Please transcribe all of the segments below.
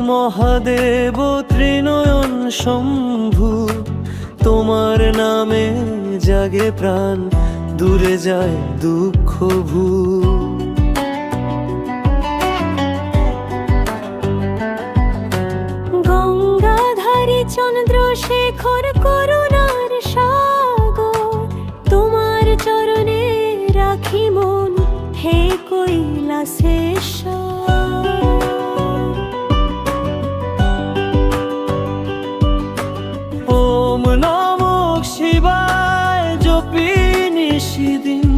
মহাদেব ত্রিনয়ন শম্ভু, তোমার নামে জাগে প্রাণ, দূরে যায় দুঃখ ভূ। গঙ্গাধারী চন্দ্রশেখর করুণার সাগর, তোমার চরণে রাখি মন, হে কৈলাসেশ্বর। ওম নমঃ শিবায় জপি নিশিদিন,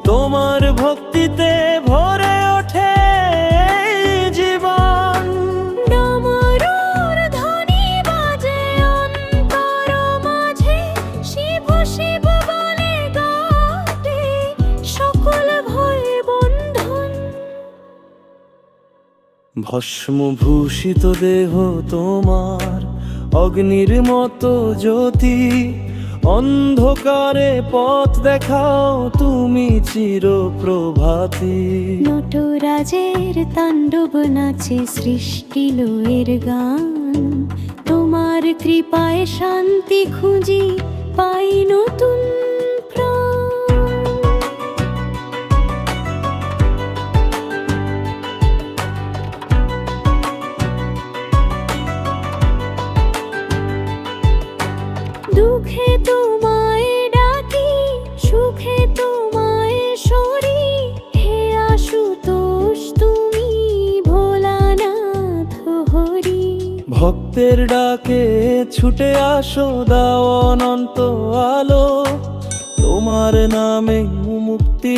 তোমার ভক্তিতে ভরে ওঠে জীবন। ডমরুর ধ্বনি বাজে অন্তর মাঝে, শিব শিব বলে গাতে সকল ভয় বন্ধন। ভস্মভূষিত দেহ তোমার, অগ্নির মতো জ্যোতি, অন্ধকারে পথ দেখাও তুমি চিরপ্রভাতী। নটরাজের তাণ্ডব নাচে সৃষ্টি লয়ের গান, তোমার কৃপায় শান্তি খুঁজি, পাই নতুন প্রাণ। দুঃখে তোমায় ডাকি, সুখে তোমায় সরি, হে আশুতোষ তুমি ভোলানাথ হরি। ভক্তের ডাকে ছুটে আসো, দাও অনন্ত আলো, তোমার নামে মুক্তি।